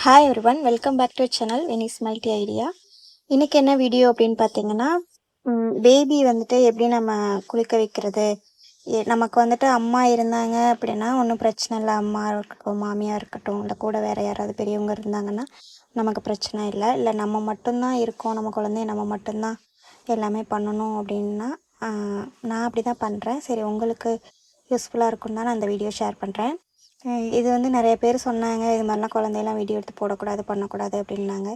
Hi everyone welcome back to channel Venice multi idea. இன்னைக்கு என்ன video அப்படின்னு பார்த்தீங்கன்னா, பேபி வந்துட்டு எப்படி நம்ம குளிக்க வைக்கிறது. நமக்கு வந்துட்டு அம்மா இருந்தாங்க அப்படின்னா ஒன்றும் பிரச்சனை இல்லை. அம்மா இருக்கட்டும், மாமியார் இருக்கட்டும், இல்லை கூட வேறு யாராவது பெரியவங்க இருந்தாங்கன்னா நமக்கு பிரச்சனை இல்லை. இல்லை நம்ம மட்டும்தான் இருக்கோம், நம்ம குழந்தைய நம்ம மட்டும்தான் எல்லாமே பண்ணணும் அப்படின்னா நான் அப்படி தான் பண்ணுறேன். சரி, உங்களுக்கு யூஸ்ஃபுல்லாக இருக்குன்னு தான் நான் அந்த வீடியோ ஷேர் பண்ணுறேன். இது வந்து நிறைய பேர் சொன்னாங்க, இது மாதிரிலாம் குழந்தையெல்லாம் வீடியோ எடுத்து போடக்கூடாது, பண்ணக்கூடாது அப்படின்னாங்க.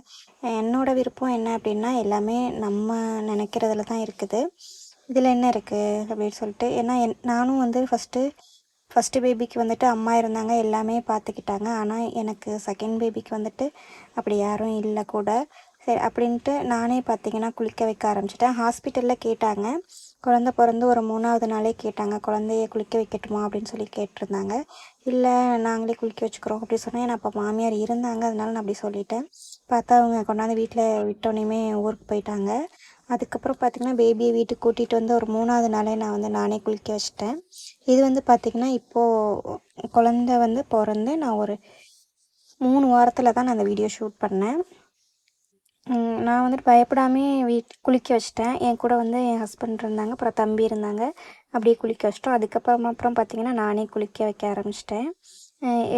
என்னோடய விருப்பம் என்ன அப்படின்னா, எல்லாமே நம்ம நினைக்கிறதுல தான் இருக்குது. இதில் என்ன இருக்குது அப்படின்னு சொல்லிட்டு, ஏன்னா நானும் வந்து ஃபஸ்ட்டு பேபிக்கு வந்துட்டு அம்மா இருந்தாங்க, எல்லாமே பார்த்துக்கிட்டாங்க. ஆனால் எனக்கு செகண்ட் பேபிக்கு வந்துட்டு அப்படி யாரும் இல்லை கூட. சரி அப்படின்ட்டு நானே பார்த்திங்கன்னா குளிக்க வைக்க ஆரம்பிச்சிட்டேன். ஹாஸ்பிட்டலில் கேட்டாங்க, குழந்த பிறந்து ஒரு 3வது நாளே கேட்டாங்க, குழந்தைய குளிக்க வைக்கட்டுமா அப்படின்னு சொல்லி கேட்டிருந்தாங்க. இல்லை, நாங்களே குளிக்க வச்சுக்கிறோம் அப்படி சொன்னேன். ஏன்னா அப்போ மாமியார் இருந்தாங்க, அதனால நான் அப்படி சொல்லிட்டேன். பார்த்தா அவங்க கொண்டாந்து வீட்டில் விட்டோன்னே ஊருக்கு போயிட்டாங்க. அதுக்கப்புறம் பார்த்திங்கன்னா பேபியை வீட்டுக்கு கூட்டிகிட்டு வந்து ஒரு 3வது நாளே நான் வந்து நானே குளிக்க வச்சிட்டேன். இது வந்து பார்த்திங்கன்னா இப்போது குழந்த வந்து பிறந்து நான் ஒரு 3 வாரத்தில் தான் நான் அந்த வீடியோ ஷூட் பண்ணேன். நான் வந்துட்டு பயப்படாமே குளிக்க வச்சிட்டேன். என் கூட வந்து என் ஹஸ்பண்ட் இருந்தாங்க, அப்புறம் தம்பி இருந்தாங்க. அப்படியே குளிக்க வச்சிட்டோம். அப்புறம் பார்த்திங்கன்னா நானே குளிக்க வைக்க ஆரம்பிச்சிட்டேன்.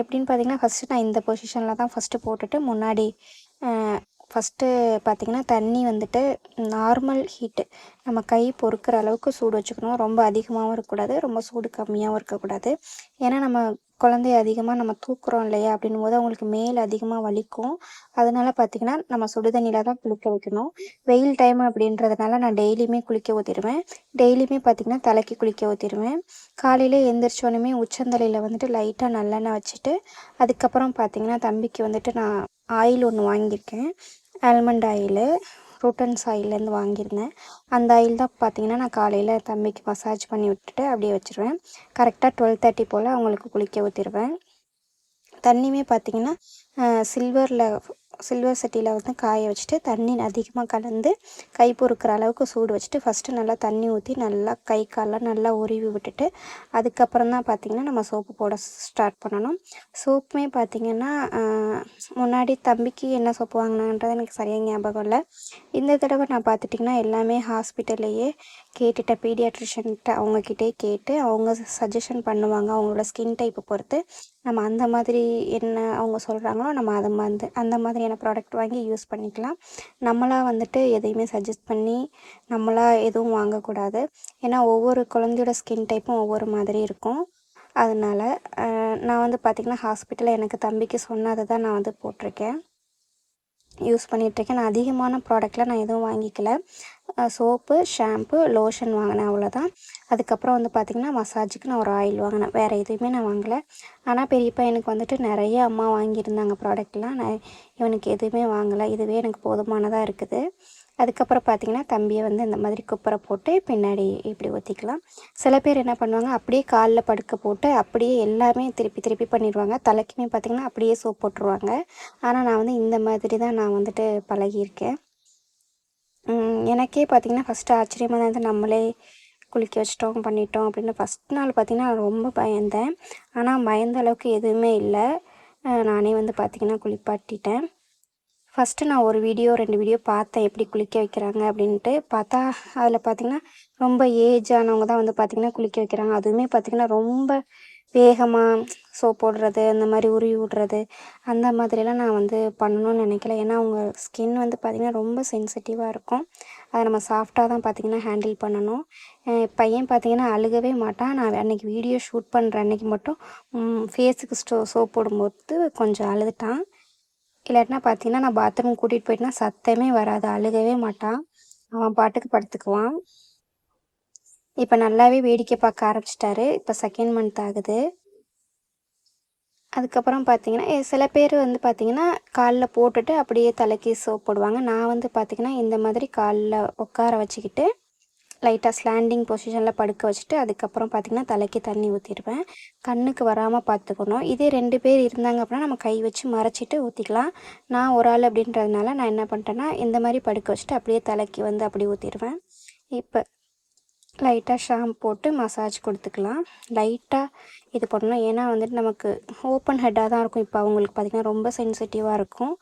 எப்படின்னு பார்த்திங்கன்னா, ஃபஸ்ட்டு நான் இந்த பொசிஷனில் தான் ஃபஸ்ட்டு போட்டுட்டு முன்னாடி ஃபஸ்ட்டு பார்த்திங்கன்னா தண்ணி வந்துட்டு நார்மல் ஹீட்டு, நம்ம கை பொறுக்கிற அளவுக்கு சூடு வச்சுக்கணும். ரொம்ப அதிகமாகவும் இருக்கக்கூடாது, ரொம்ப சூடு கம்மியாகவும் இருக்கக்கூடாது. ஏன்னா நம்ம குழந்தைய அதிகமாக நம்ம தூக்குறோம் இல்லையா, அப்படின்னும் போது அவங்களுக்கு மேல் அதிகமாக வலிக்கும். அதனால் பார்த்திங்கன்னா நம்ம சுடு தண்ணியில் தான் குளிக்க வைக்கணும். வெயில் டைம் அப்படின்றதுனால நான் டெய்லியுமே குளிக்க ஊற்றிடுவேன். டெய்லியுமே பார்த்திங்கன்னா தலைக்கு குளிக்க ஊற்றிடுவேன். காலையில் எழுந்திரிச்சோன்னே உச்சந்தலையில் வந்துட்டு லைட்டாக நல்லெண்ணெய் வச்சுட்டு, அதுக்கப்புறம் பார்த்திங்கன்னா தம்பிக்கு வந்துட்டு நான் ஆயில் ஒன்று வாங்கியிருக்கேன். ஆல்மண்ட் ஆயிலு, ரூட்டன்ஸ் ஆயிலேருந்து வாங்கியிருந்தேன். அந்த ஆயில் தான் பார்த்திங்கன்னா நான் காலையில் தம்பிக்கு மசாஜ் பண்ணி விட்டுட்டு அப்படியே வச்சுருவேன். கரெக்டாக 12:30 போல் அவங்களுக்கு குளிக்க ஊற்றிடுவேன். தண்ணியுமே பார்த்திங்கன்னா சில்வர் சட்டியில் வந்து காய வச்சுட்டு தண்ணி அதிகமாக கலந்து கை பொறுக்கிற அளவுக்கு சூடு வச்சுட்டு ஃபஸ்ட்டு நல்லா தண்ணி ஊற்றி நல்லா கை காலெலாம் நல்லா உருவி விட்டுட்டு, அதுக்கப்புறம் தான் பார்த்திங்கன்னா நம்ம சோப்பு போட ஸ்டார்ட் பண்ணணும். சோப்புமே பார்த்திங்கன்னா முன்னாடி தம்பிக்கு என்ன சோப்பு வாங்கினான்றது எனக்கு சரியாக ஞாபகம் இல்லை. இந்த தடவை நான் பார்த்துட்டிங்கன்னா எல்லாமே ஹாஸ்பிட்டல்லையே கேட்டுட்டேன். பீடியாட்ரிஷன்கிட்ட அவங்கக்கிட்டே கேட்டு அவங்க சஜஷன் பண்ணுவாங்க. அவங்களோட ஸ்கின் டைப்பை பொறுத்து நம்ம அந்த மாதிரி என்ன அவங்க சொல்கிறாங்களோ நம்ம அந்த மாதிரியான ப்ராடக்ட் வாங்கி யூஸ் பண்ணிக்கலாம். நம்மளாக வந்துட்டு எதையுமே சஜஸ்ட் பண்ணி நம்மளாக எதுவும் வாங்கக்கூடாது. ஏன்னா ஒவ்வொரு குழந்தையோட ஸ்கின் டைப்பும் ஒவ்வொரு மாதிரி இருக்கும். அதனால் நான் வந்து பார்த்திங்கன்னா ஹாஸ்பிட்டலில் எனக்கு தம்பிக்கு சொன்னதை தான் நான் வந்து போட்டிருக்கேன், யூஸ் பண்ணிகிட்ருக்கேன். நான் அதிகமான ப்ராடக்ட்லாம் நான் எதுவும் வாங்கிக்கல. சோப்பு, ஷாம்பு, லோஷன் வாங்கினேன், அவ்வளோதான். அதுக்கப்புறம் வந்து பார்த்திங்கன்னா மசாஜுக்கு நான் ஒரு ஆயில் வாங்கினேன், வேறு எதுவுமே நான் வாங்கலை. ஆனால் பெரியப்பா எனக்கு வந்துட்டு நிறைய அம்மா வாங்கியிருந்தாங்க ப்ராடக்ட்லாம். நான் இவனுக்கு எதுவுமே வாங்கலை, இதுவே எனக்கு போதுமானதாக இருக்குது. அதுக்கப்புறம் பார்த்திங்கன்னா தம்பியை வந்து இந்த மாதிரி குப்பரை போட்டு பின்னாடி இப்படி ஊற்றிக்கலாம். சில பேர் என்ன பண்ணுவாங்க, அப்படியே காலில் படுக்க போட்டு அப்படியே எல்லாமே திருப்பி திருப்பி பண்ணிடுவாங்க. தலைக்குமே பார்த்திங்கன்னா அப்படியே சோப் போட்டுருவாங்க. ஆனால் நான் வந்து இந்த மாதிரி தான் நான் வந்துட்டு பழகியிருக்கேன். எனக்கே பார்த்திங்கன்னா ஃபஸ்ட்டு ஆச்சரியமாக தான் இருந்தது, நம்மளே குளிக்க வச்சிட்டோம் பண்ணிட்டோம் அப்படின்னு. ஃபஸ்ட் நாள் பார்த்திங்கன்னா நான் ரொம்ப பயந்தேன். ஆனால் பயந்த அளவுக்கு எதுவுமே இல்லை. நானே வந்து பார்த்திங்கன்னா குளிப்பாட்டிட்டேன். ஃபஸ்ட்டு நான் ஒரு வீடியோ 2 வீடியோ பார்த்தேன், எப்படி குளிக்க வைக்கிறாங்க அப்படின்ட்டு. பார்த்தா அதில் பார்த்திங்கன்னா ரொம்ப ஏஜ் ஆனவங்க தான் வந்து பார்த்திங்கன்னா குளிக்க வைக்கிறாங்க. அதுவுமே பார்த்திங்கன்னா ரொம்ப வேகமாக சோப் போடுறது, அந்த மாதிரி உருவி விட்றது, அந்த மாதிரிலாம் நான் வந்து பண்ணணும்னு நினைக்கல. ஏன்னா அவங்க ஸ்கின் வந்து பார்த்திங்கன்னா ரொம்ப சென்சிட்டிவாக இருக்கும். அதை நம்ம சாஃப்டாக தான் பார்த்திங்கன்னா ஹேண்டில் பண்ணணும். பையன் பார்த்திங்கன்னா அழுகவே மாட்டான். நான் அன்றைக்கி வீடியோ ஷூட் பண்ணுற அன்றைக்கி மட்டும் ஃபேஸுக்கு சோப் போடும்போது கொஞ்சம் அழுதுட்டான். இல்லாட்டினா பார்த்திங்கன்னா நான் பாத்ரூம் கூட்டிகிட்டு போயிட்டேன்னா சத்தமே வராது, அழுகவே மாட்டான், அவன் பாட்டுக்கு படுத்துக்குவான். இப்போ நல்லாவே வேடிக்கை பார்க்க ஆரம்பிச்சிட்டாரு. இப்போ செகண்ட் மந்த் ஆகுது. அதுக்கப்புறம் பார்த்திங்கன்னா சில பேர் வந்து பார்த்திங்கன்னா காலில் போட்டுட்டு அப்படியே தலைக்கு சோப் போடுவாங்க. நான் வந்து பார்த்திங்கன்னா இந்த மாதிரி காலில் உட்கார வச்சுக்கிட்டு லைட்டாக ஸ்லாண்டிங் பொசிஷனில் படுக்க வச்சுட்டு அதுக்கப்புறம் பார்த்திங்கன்னா தலைக்கு தண்ணி ஊற்றிடுவேன். கண்ணுக்கு வராமல் பார்த்துக்கணும். இதே 2 பேர் இருந்தாங்க அப்படின்னா நம்ம கை வச்சு மறைச்சிட்டு ஊற்றிக்கலாம். நான் ஒரு ஆள் அப்படின்றதுனால நான் என்ன பண்ணிட்டேன்னா இந்த மாதிரி படுக்க வச்சுட்டு அப்படியே தலைக்கு வந்து அப்படி ஊற்றிடுவேன். இப்போ லைட்டாக ஷாம்பு போட்டு மசாஜ் கொடுத்துக்கலாம். லைட்டாக இது பண்ணணும். ஏன்னா வந்துட்டு நமக்கு ஓப்பன் ஹெட்டாக தான் இருக்கும். இப்போ அவங்களுக்கு பார்த்திங்கன்னா ரொம்ப சென்சிட்டிவாக இருக்கும்.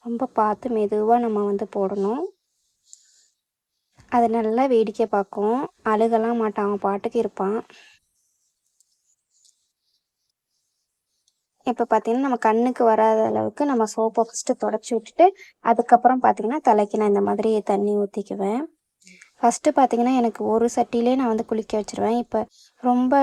ரொம்ப பார்த்து மெதுவாக நம்ம வந்து போடணும். அது நல்லா வேடிக்கை பார்க்கும். அழுகலாம் மாட்டான், அவன் பாட்டுக்கு இருப்பான். இப்போ பார்த்திங்கன்னா நம்ம கண்ணுக்கு வராத அளவுக்கு நம்ம சோப்பை ஃபஸ்ட்டு தொடச்சி விட்டுட்டு அதுக்கப்புறம் பார்த்திங்கன்னா தலைக்கு நான் இந்த மாதிரி தண்ணி ஊற்றிக்குவேன். ஃபஸ்ட்டு பார்த்திங்கன்னா எனக்கு ஒரு சட்டியிலே நான் வந்து குளிக்க வச்சுருவேன். இப்போ ரொம்ப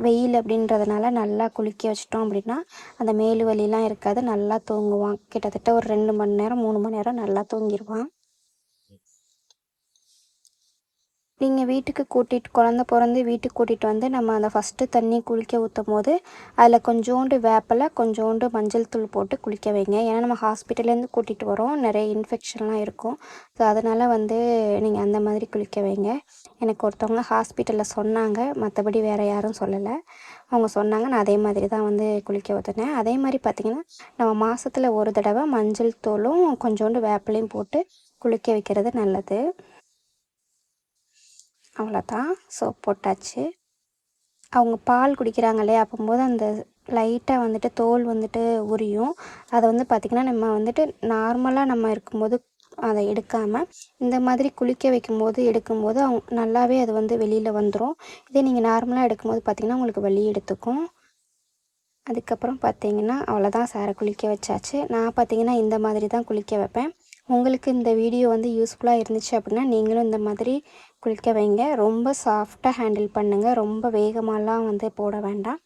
வெயில் அப்படின்றதுனால நல்லா குளிக்க வச்சிட்டோம் அப்படின்னா அந்த மேலு வலிலாம் இருக்காது. நல்லா தூங்குவான். கிட்டத்தட்ட ஒரு 2 மணி நேரம் 3 மணி நேரம் நல்லா தூங்கிடுவான். நீங்கள் வீட்டுக்கு குழந்த பிறந்து வீட்டுக்கு கூட்டிகிட்டு வந்து நம்ம அந்த ஃபஸ்ட்டு தண்ணி குளிக்க ஊற்றும் போது அதில் கொஞ்சோண்டு வேப்பிலை கொஞ்சோண்டு மஞ்சள் தூள் போட்டு குளிக்க வைங்க. ஏன்னா நம்ம ஹாஸ்பிட்டல்லேருந்து கூட்டிகிட்டு வரோம், நிறைய இன்ஃபெக்ஷன்லாம் இருக்கும். ஸோ அதனால் வந்து நீங்கள் அந்த மாதிரி குளிக்க வைங்க. எனக்கு ஒருத்தவங்க ஹாஸ்பிட்டலில் சொன்னாங்க, மற்றபடி வேறு யாரும் சொல்லலை. அவங்க சொன்னாங்க, நான் அதே மாதிரி தான் வந்து குளிக்க ஊற்றுனேன். அதே மாதிரி பார்த்திங்கன்னா நம்ம மாதத்தில் ஒரு தடவை மஞ்சள் தூளும் கொஞ்சோண்டு வேப்பிலையும் போட்டு குளிக்க வைக்கிறது நல்லது. அவ்வளோதான், சோப் போட்டாச்சு. அவங்க பால் குடிக்கிறாங்க இல்லையா, அப்போம்போது அந்த லைட்டாக வந்துட்டு தோல் வந்துட்டு உரியும். அதை வந்து பார்த்திங்கன்னா நம்ம வந்துட்டு நார்மலாக நம்ம இருக்கும்போது அதை எடுக்காமல் இந்த மாதிரி குளிக்க வைக்கும்போது எடுக்கும்போது அவங்க நல்லாவே அது வந்து வெளியில் வந்துடும். இதே நீங்கள் நார்மலாக எடுக்கும்போது பார்த்திங்கன்னா உங்களுக்கு வலி எடுத்துக்கும். அதுக்கப்புறம் பார்த்திங்கன்னா அவ்வளோதான், சாரை குளிக்க வச்சாச்சு. நான் பார்த்திங்கன்னா இந்த மாதிரி தான் குளிக்க வைப்பேன். உங்களுக்கு இந்த வீடியோ வந்து யூஸ்ஃபுல்லாக இருந்துச்சு அப்படின்னா நீங்களும் இந்த மாதிரி குளிக்க வைங்க. ரொம்ப சாஃப்டாக ஹேண்டில் பண்ணுங்கள், ரொம்ப வேகமாலாம் வந்து போட வேண்டாம்.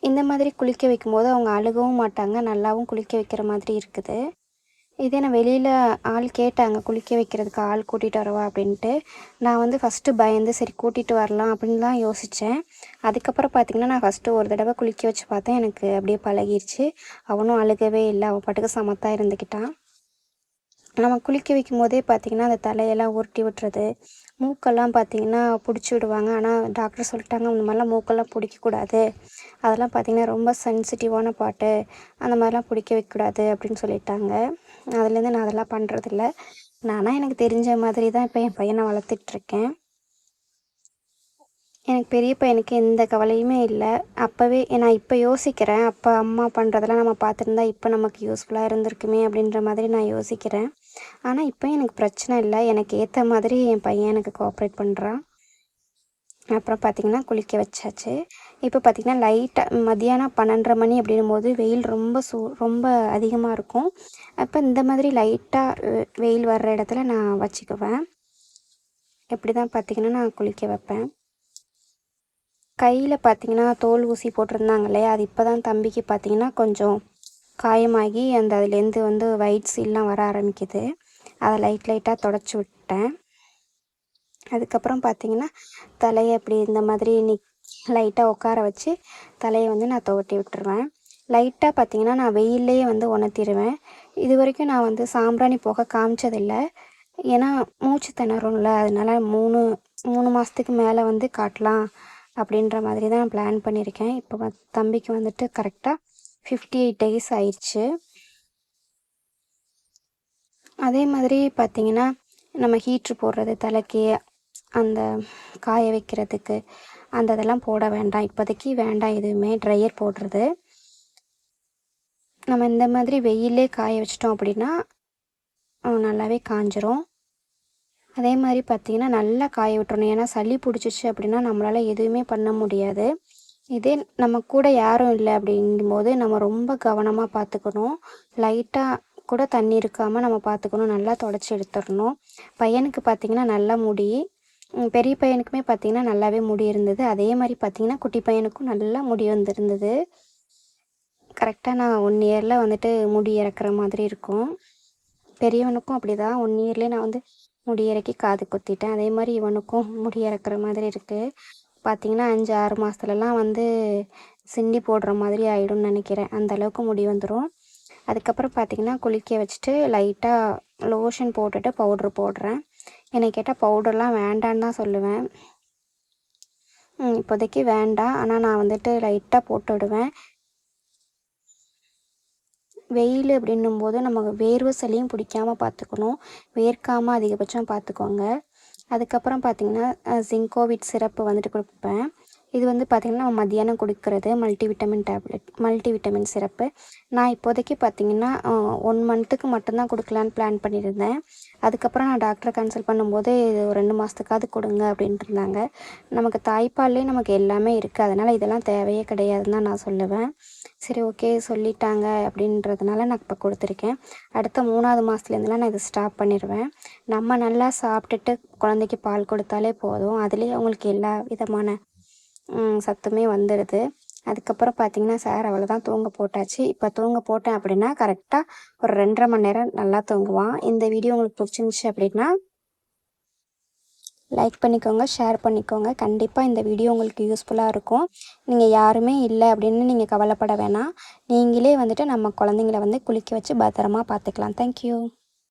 இந்த மாதிரி குளிக்க வைக்கும்போது அவங்க அழுகவும் மாட்டாங்க, நல்லாவும் குளிக்க வைக்கிற மாதிரி இருக்குது. இதே நான் வெளியில் ஆள் கேட்டாங்க குளிக்க வைக்கிறதுக்கு ஆள் கூட்டிகிட்டு வரவா அப்படின்ட்டு. நான் வந்து ஃபஸ்ட்டு பயந்து சரி கூட்டிகிட்டு வரலாம் அப்படின்னு தான் யோசித்தேன். அதுக்கப்புறம் பார்த்திங்கன்னா நான் ஃபஸ்ட்டு ஒரு தடவை குளிக்க வச்சு பார்த்தேன், எனக்கு அப்படியே பழகிருச்சு. அவனும் அழுகவே இல்லை, அவன் பாட்டுக்கு சமத்தாக இருந்துக்கிட்டான். நம்ம குளிக்க வைக்கும் போதே பார்த்திங்கன்னா அந்த தலையெல்லாம் உருட்டி விட்டுறது, மூக்கெல்லாம் பார்த்திங்கன்னா பிடிச்சி விடுவாங்க. ஆனால் டாக்டர் சொல்லிட்டாங்க அந்த மாதிரிலாம் மூக்கெல்லாம் பிடிக்கக்கூடாது, அதெல்லாம் பார்த்திங்கன்னா ரொம்ப சென்சிட்டிவான பாட்டு, அந்த மாதிரிலாம் பிடிக்க வைக்கக்கூடாது அப்படின்னு சொல்லிட்டாங்க. அதுலேருந்து நான் அதெல்லாம் பண்ணுறதில்ல. நானாக எனக்கு தெரிஞ்ச மாதிரி தான் இப்போ என் பையனை வளர்த்துட்ருக்கேன். எனக்கு பெரிய பையனுக்கு எந்த கவலையுமே இல்லை. அப்போவே நான் இப்போ யோசிக்கிறேன், அப்போ அம்மா பண்ணுறதெல்லாம் நம்ம பார்த்துருந்தா இப்போ நமக்கு யூஸ்ஃபுல்லாக இருந்திருக்குமே அப்படின்ற மாதிரி நான் யோசிக்கிறேன். ஆனால் இப்போ எனக்கு பிரச்சனை இல்லை, எனக்கு ஏற்ற மாதிரி என் பையன் எனக்கு கோஆப்ரேட் பண்ணுறான். அப்புறம் பார்த்திங்கன்னா குளிக்க வச்சாச்சு. இப்போ பார்த்திங்கன்னா லைட்டாக மதியானம் 12:30 மணி அப்படின்னும்போது வெயில் ரொம்ப அதிகமாக இருக்கும். அப்போ இந்த மாதிரி லைட்டாக வெயில் வர்ற இடத்துல நான் வச்சுக்குவேன். இப்படி தான் பார்த்திங்கன்னா நான் குளிக்க வைப்பேன். கையில் பார்த்திங்கன்னா தோல் ஊசி போட்டிருந்தாங்க இல்லையா, அது இப்போ தான் தம்பிக்கு பார்த்திங்கன்னா கொஞ்சம் காயமாகி அந்த அதுலேருந்து வந்து ஒயிட் சீல்லாம் வர ஆரம்பிக்குது. அதை லைட்டாக தொடச்சி விட்டேன். அதுக்கப்புறம் பார்த்திங்கன்னா தலையை அப்படி இந்த மாதிரி லைட்டாக உட்கார வச்சு தலையை வந்து நான் துவட்டி விட்டுருவேன். லைட்டாக பார்த்திங்கன்னா நான் வெயிலே வந்து உணர்த்திடுவேன். இது வரைக்கும் நான் வந்து சாம்பிராணி புகை காமிச்சதில்லை. ஏன்னா மூச்சு திணறும்ல, அதனால 3 மாதத்துக்கு மேலே வந்து காட்டலாம் அப்படின்ற மாதிரி தான் நான் பிளான் பண்ணியிருக்கேன். இப்போ தம்பிக்கு வந்துட்டு கரெக்டாக 58 டேஸ் ஆயிடுச்சு. அதே மாதிரி பார்த்திங்கன்னா நம்ம ஹீட்ரு போடுறது தலைக்கு, அந்த காய வைக்கிறதுக்கு அந்த இதெல்லாம் போட வேண்டாம், இப்போதைக்கு வேண்டாம் எதுவுமே. ட்ரையர் போடுறது நம்ம இந்த மாதிரி வெயிலே காய வச்சிட்டோம் அப்படின்னா நல்லாவே காஞ்சிரும். அதே மாதிரி பார்த்திங்கன்னா நல்லா காய விட்டுறணும். ஏன்னா சளி பிடிச்சிச்சு அப்படின்னா நம்மளால் எதுவுமே பண்ண முடியாது. இதே நம்ம கூட யாரும் இல்லை அப்படிங்கும்போது நம்ம ரொம்ப கவனமாக பார்த்துக்கணும். லைட்டாக கூட தண்ணி இருக்காமல் நம்ம பார்த்துக்கணும். நல்லா தொடச்சி எடுத்துடணும். பையனுக்கு பார்த்திங்கன்னா நல்லா முடி, பெரிய பையனுக்குமே பார்த்திங்கன்னா நல்லாவே முடி இருந்தது. அதே மாதிரி பார்த்திங்கன்னா குட்டி பையனுக்கும் நல்லா முடி வந்துருந்தது. கரெக்டாக நான் 1 இயரில் வந்துட்டு முடி இறக்குற மாதிரி இருக்கும். பெரியவனுக்கும் அப்படி தான் 1 இயர்லேயே நான் வந்து முடி இறக்கி காது குத்திட்டேன். அதே மாதிரி இவனுக்கும் முடி இறக்குற மாதிரி இருக்குது. பார்த்திங்கன்னா 5-6 மாதத்துலலாம் வந்து சிண்டி போடுற மாதிரி ஆகிடும்னு நினைக்கிறேன். அந்தளவுக்கு முடி வந்துடும். அதுக்கப்புறம் பார்த்திங்கன்னா குளிக்க வச்சுட்டு லைட்டாக லோஷன் போட்டுட்டு பவுட்ரு போடுறேன். என்னை கேட்டால் பவுடர்லாம் வேண்டான்னு தான் சொல்லுவேன். இப்போதைக்கு வேண்டாம், ஆனால் நான் வந்துட்டு லைட்டாக போட்டு விடுவேன். வெயில் அப்படின்னும்போது நமக்கு வேர்வை சளியும் பிடிக்காமல் பார்த்துக்கணும். வேர்க்காமல் அதிகபட்சம் பார்த்துக்கோங்க. அதுக்கப்புறம் பார்த்திங்கன்னா ஜிங்கோவிட் சிரப்பு வந்துட்டு கொடுப்பேன். இது வந்து பார்த்திங்கன்னா நம்ம மத்தியானம் கொடுக்குறது மல்டிவிட்டமின் டேப்லெட், மல்டிவிட்டமின் சிரப்பு. நான் இப்போதைக்கு பார்த்திங்கன்னா 1 மந்த்துக்கு மட்டும்தான் கொடுக்கலான்னு பிளான் பண்ணியிருந்தேன். அதுக்கப்புறம் நான் டாக்டரை கன்சல்ட் பண்ணும்போது இது ஒரு 2 மாதத்துக்காவது கொடுங்க அப்படின்ட்டு இருந்தாங்க. நமக்கு தாய்ப்பால்லே நமக்கு எல்லாமே இருக்குது, அதனால் இதெல்லாம் தேவையே கிடையாதுன்னு தான் நான் சொல்லுவேன். சரி ஓகே சொல்லிட்டாங்க அப்படின்றதுனால நான் இப்போ கொடுத்துருக்கேன். அடுத்த 3வது மாதத்துலேருந்துலாம் நான் இதை ஸ்டாப் பண்ணிடுவேன். நம்ம நல்லா சாப்பிட்டுட்டு குழந்தைக்கு பால் கொடுத்தாலே போதும், அதுலேயே அவங்களுக்கு எல்லா விதமான சத்துமே வந்துடுது. அதுக்கப்புறம் பார்த்திங்கன்னா சார் அவ்வளோதான் தூங்க போட்டாச்சு. இப்போ தூங்க போட்டேன் அப்படின்னா கரெக்டாக ஒரு 2.5 மணி நேரம் நல்லா தூங்குவான். இந்த வீடியோ உங்களுக்கு பிடிச்சிருந்துச்சி அப்படின்னா லைக் பண்ணிக்கோங்க, ஷேர் பண்ணிக்கோங்க. கண்டிப்பாக இந்த வீடியோ உங்களுக்கு யூஸ்ஃபுல்லாக இருக்கும். நீங்கள் யாருமே இல்லை அப்படின்னு நீங்கள் கவலைப்பட வேணாம். நீங்களே வந்துட்டு நம்ம குழந்தைங்கள வந்து குளிக்க வச்சு பத்திரமா பார்த்துக்கலாம். தேங்க்யூ.